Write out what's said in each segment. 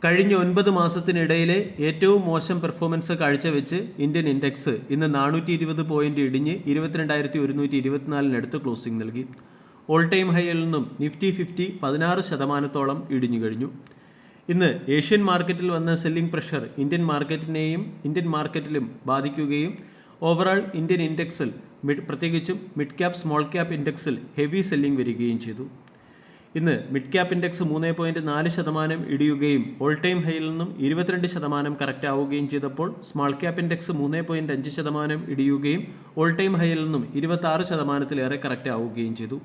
കഴിഞ്ഞ 9 മാസത്തിനിടയിലെ ഏറ്റവും മോശം പെർഫോമൻസ് കാഴ്ചവെച്ച് ഇന്ത്യൻ ഇൻഡെക്സ് ഇന്ന് 420 പോയിന്റ് ഇടിഞ്ഞ് 22,124 ക്ലോസിംഗ് നൽകി. ഓൾ ടൈം ഹൈയിൽ നിന്നും നിഫ്റ്റി 50 16% ഇടിഞ്ഞു കഴിഞ്ഞു. ഇന്ന് ഏഷ്യൻ മാർക്കറ്റിൽ വന്ന സെല്ലിംഗ് പ്രഷർ ഇന്ത്യൻ മാർക്കറ്റിലും ബാധിക്കുകയും ഓവറാൾ ഇന്ത്യൻ ഇൻഡെക്സിൽ പ്രത്യേകിച്ചും മിഡ് ക്യാപ് സ്മോൾ ക്യാപ് ഇൻഡെക്സിൽ ഹെവി സെല്ലിംഗ് വരികയും ചെയ്തു. ഇന്ന് മിഡ് ക്യാപ് ഇൻഡെക്സ് 3.4% ഇടിയുകയും ഓൾ ടൈം ഹൈയിൽ നിന്നും 22% കറക്റ്റ് ആവുകയും ചെയ്തപ്പോൾ സ്മാൾ ക്യാപ് ഇൻഡെക്സ് 3.5% ഇടിയുകയും ഓൾ ടൈം ഹൈയിൽ നിന്നും 26%-ലേറെ കറക്റ്റ് ആവുകയും ചെയ്തു.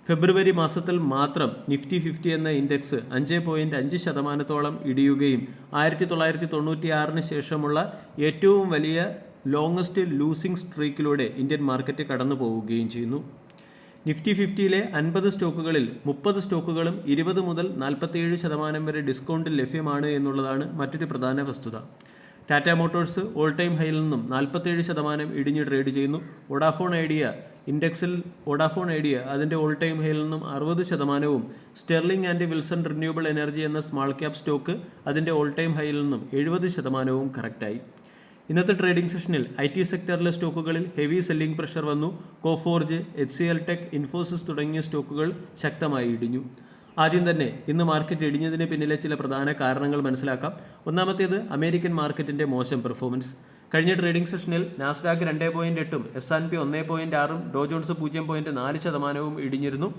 ഫെബ്രുവരി മാസത്തിൽ മാത്രം നിഫ്റ്റി 50 എന്ന ഇൻഡെക്സ് 5.5% ഇടിയുകയും 1996 ശേഷമുള്ള ഏറ്റവും വലിയ ലോങ്ങസ്റ്റ് ലൂസിംഗ് സ്ട്രീക്കിലൂടെ ഇന്ത്യൻ മാർക്കറ്റ് കടന്നു പോവുകയും ചെയ്യുന്നു. നിഫ്റ്റി 50-ലെ 50 സ്റ്റോക്കുകളിൽ 30 സ്റ്റോക്കുകളും 20 മുതൽ 47% വരെ ഡിസ്കൗണ്ടിൽ ലഭ്യമാണ് എന്നുള്ളതാണ് മറ്റൊരു പ്രധാന വസ്തുത. ടാറ്റ മോട്ടോഴ്സ് ഓൾ ടൈം ഹൈയിൽ നിന്നും 47% ഇടിഞ്ഞ് ട്രേഡ് ചെയ്യുന്നു. വോഡാഫോൺ ഐഡിയ അതിൻ്റെ ഓൾ ടൈം ഹൈയിൽ നിന്നും 60%വും Sterling and Wilson renewable energy എന്ന സ്മാൾ ക്യാപ് സ്റ്റോക്ക് അതിൻ്റെ ഓൾ ടൈം ഹൈയിൽ നിന്നും 70%വും കറക്റ്റായി. ഇന്നത്തെ ട്രേഡിംഗ് സെഷനിൽ IT സെക്ടറിലെ സ്റ്റോക്കുകളിൽ ഹെവി സെല്ലിംഗ് പ്രഷർ വന്നു. കോഫോർജ്, HCL ടെക്, ഇൻഫോസിസ് തുടങ്ങിയ സ്റ്റോക്കുകൾ ശക്തമായി ഇടിഞ്ഞു. ആദ്യം തന്നെ ഇന്ന് മാർക്കറ്റ് ഇടിഞ്ഞതിന് പിന്നിലെ ചില പ്രധാന കാരണങ്ങൾ മനസ്സിലാക്കാം. ഒന്നാമത്തേത് അമേരിക്കൻ മാർക്കറ്റിൻ്റെ മോശം പെർഫോമൻസ്. കഴിഞ്ഞ ട്രേഡിംഗ് സെഷനിൽ നാസ്ഡാക്ക് 2.8%, S&P 1.6%, ഡോ ജോൺസ് 0.4%വും ഇടിഞ്ഞിരുന്നു.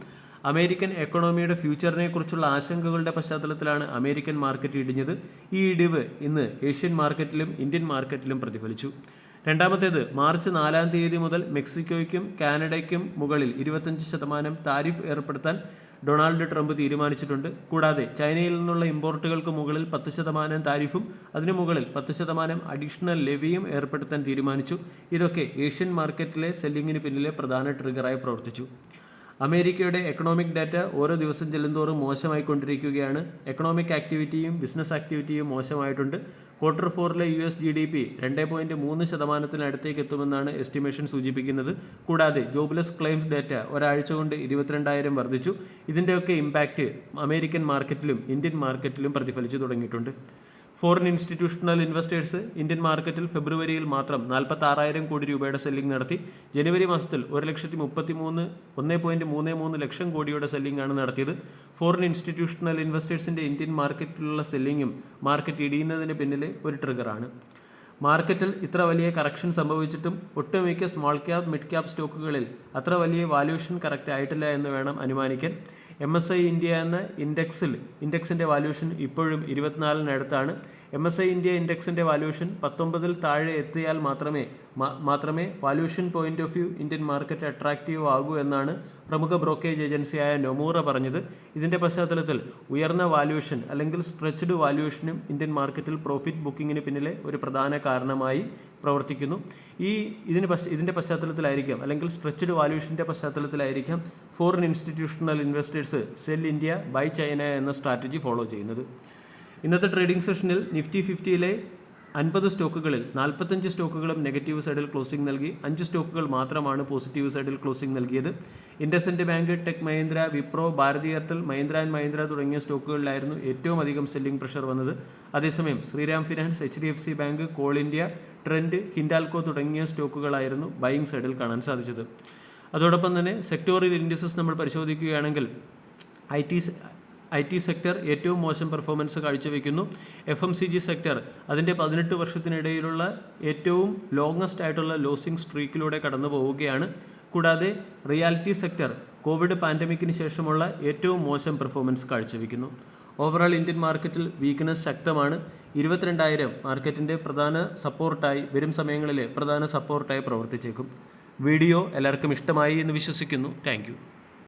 അമേരിക്കൻ എക്കണോമിയുടെ ഫ്യൂച്ചറിനെ കുറിച്ചുള്ള ആശങ്കകളുടെ പശ്ചാത്തലത്തിലാണ് അമേരിക്കൻ മാർക്കറ്റ് ഇടിഞ്ഞത്. ഈ ഇടിവ് ഇന്ന് ഏഷ്യൻ മാർക്കറ്റിലും ഇന്ത്യൻ മാർക്കറ്റിലും പ്രതിഫലിച്ചു. രണ്ടാമത്തേത് മാർച്ച് 4 മുതൽ മെക്സിക്കോയ്ക്കും കാനഡയ്ക്കും മുകളിൽ 25% താരിഫ് ഏർപ്പെടുത്താൻ ഡൊണാൾഡ് ട്രംപ് തീരുമാനിച്ചിട്ടുണ്ട്. കൂടാതെ ചൈനയിൽ നിന്നുള്ള ഇമ്പോർട്ടുകൾക്ക് മുകളിൽ 10% താരിഫും അതിനു മുകളിൽ 10% അഡീഷണൽ ലെവിയും ഏർപ്പെടുത്താൻ തീരുമാനിച്ചു. ഇതൊക്കെ ഏഷ്യൻ മാർക്കറ്റിലെ സെല്ലിങ്ങിന് പിന്നിലെ പ്രധാന ട്രിഗറായി പ്രവർത്തിച്ചു. അമേരിക്കയുടെ എക്കണോമിക് ഡാറ്റ ഓരോ ദിവസം ചെല്ലുന്തോറും മോശമായിക്കൊണ്ടിരിക്കുകയാണ്. എക്കണോമിക് ആക്ടിവിറ്റിയും ബിസിനസ് ആക്ടിവിറ്റിയും മോശമായിട്ടുണ്ട്. Q4 US GDP 2.3%-അടുത്തേക്ക് എത്തുമെന്നാണ് എസ്റ്റിമേഷൻ സൂചിപ്പിക്കുന്നത്. കൂടാതെ ജോബ്ലെസ് ക്ലെയിംസ് ഡാറ്റ ഒരാഴ്ച കൊണ്ട് 22,000 വർദ്ധിച്ചു. ഇതിൻ്റെയൊക്കെ ഇമ്പാക്റ്റ് അമേരിക്കൻ മാർക്കറ്റിലും ഇന്ത്യൻ മാർക്കറ്റിലും പ്രതിഫലിച്ചു തുടങ്ങിയിട്ടുണ്ട്. ഫോറിൻ ഇൻസ്റ്റിറ്റ്യൂഷണൽ ഇൻവെസ്റ്റേഴ്സ് ഇന്ത്യൻ മാർക്കറ്റിൽ ഫെബ്രുവരിയിൽ മാത്രം 46,000 കോടി രൂപയുടെ സെല്ലിംഗ് നടത്തി. ജനുവരി മാസത്തിൽ 1.33 ലക്ഷം കോടിയുടെ സെല്ലിംഗ് ആണ് നടത്തിയത്. ഫോറിൻ ഇൻസ്റ്റിറ്റ്യൂഷണൽ ഇൻവെസ്റ്റേഴ്സിൻ്റെ ഇന്ത്യൻ മാർക്കറ്റിലുള്ള സെല്ലിങ്ങും മാർക്കറ്റ് ഇടിയുന്നതിന് പിന്നിലെ ഒരു ട്രിഗറാണ്. മാർക്കറ്റിൽ ഇത്ര വലിയ കറക്ഷൻ സംഭവിച്ചിട്ടും ഒട്ടുമിക്ക സ്മോൾ ക്യാപ് മിഡ് ക്യാപ് സ്റ്റോക്കുകളിൽ അത്ര വലിയ വാല്യൂഷൻ കറക്റ്റ് ആയിട്ടില്ല എന്ന് വേണം അനുമാനിക്കാൻ. MSI ഇന്ത്യ എന്ന ഇൻഡെക്സിൻ്റെ വാല്യൂഷൻ ഇപ്പോഴും 24-നടുത്താണ്. MSI ഇന്ത്യ ഇൻഡെക്സിൻ്റെ വാല്യൂഷൻ 19-ൽ താഴെ എത്തിയാൽ മാത്രമേ valuation point of view Indian market attractive ആകൂ എന്നാണ് പ്രമുഖ ബ്രോക്കേജ് ഏജൻസിയായ നൊമൂറ പറഞ്ഞത്. ഇതിൻ്റെ പശ്ചാത്തലത്തിൽ ഉയർന്ന വാല്യൂഷൻ അല്ലെങ്കിൽ സ്ട്രെച്ച്ഡ് വാല്യൂഷനും ഇന്ത്യൻ മാർക്കറ്റിൽ പ്രോഫിറ്റ് ബുക്കിങ്ങിന് പിന്നിലെ ഒരു പ്രധാന കാരണമായി പ്രവർത്തിക്കുന്നു. ഇതിൻ്റെ പശ്ചാത്തലത്തിലായിരിക്കാം അല്ലെങ്കിൽ സ്ട്രെച്ച്ഡ് വാല്യൂഷൻ്റെ പശ്ചാത്തലത്തിലായിരിക്കാം foreign institutional investors sell India buy China എന്ന സ്ട്രാറ്റജി ഫോളോ ചെയ്യുന്നത്. ഇന്നത്തെ ട്രേഡിംഗ് സെഷനിൽ നിഫ്റ്റി 50-ലെ 50 സ്റ്റോക്കുകളിൽ 45 സ്റ്റോക്കുകളും നെഗറ്റീവ് സൈഡിൽ ക്ലോസിംഗ് നൽകി. 5 സ്റ്റോക്കുകൾ മാത്രമാണ് പോസിറ്റീവ് സൈഡിൽ ക്ലോസിംഗ് നൽകിയത്. IndusInd bank, Tech Mahindra, Wipro, Bharti Airtel, Mahindra and Mahindra തുടങ്ങിയ സ്റ്റോക്കുകളിലായിരുന്നു ഏറ്റവും അധികം സെല്ലിംഗ് പ്രഷർ വന്നത്. അതേസമയം Shriram finance, HDFC bank, coal India, Trent, Hindalco തുടങ്ങിയ സ്റ്റോക്കുകളായിരുന്നു ബൈയിങ് സൈഡിൽ കാണാൻ സാധിച്ചത്. അതോടൊപ്പം തന്നെ സെക്ടോറിയൽ ഇൻഡിസസ് നമ്മൾ പരിശോധിക്കുകയാണെങ്കിൽ IT സെക്ടർ ഏറ്റവും മോശം പെർഫോമൻസ് കാഴ്ചവെക്കുന്നു. FMCG സെക്ടർ അതിൻ്റെ 18 വർഷത്തിനിടയിലുള്ള ഏറ്റവും ലോങ്ങസ്റ്റ് ആയിട്ടുള്ള ലോസിംഗ് സ്ട്രീക്കിലൂടെ കടന്നു പോവുകയാണ്. കൂടാതെ റിയാലിറ്റി സെക്ടർ കോവിഡ് പാൻഡമിക്കിന് ശേഷമുള്ള ഏറ്റവും മോശം പെർഫോമൻസ് കാഴ്ചവെക്കുന്നു. ഓവറാൾ ഇന്ത്യൻ മാർക്കറ്റിൽ വീക്ക്നെസ് ശക്തമാണ്. 22,000 മാർക്കറ്റിൻ്റെ വരും സമയങ്ങളിലെ പ്രധാന സപ്പോർട്ടായി പ്രവർത്തിച്ചേക്കും. വീഡിയോ എല്ലാവർക്കും ഇഷ്ടമായി എന്ന് വിശ്വസിക്കുന്നു. താങ്ക്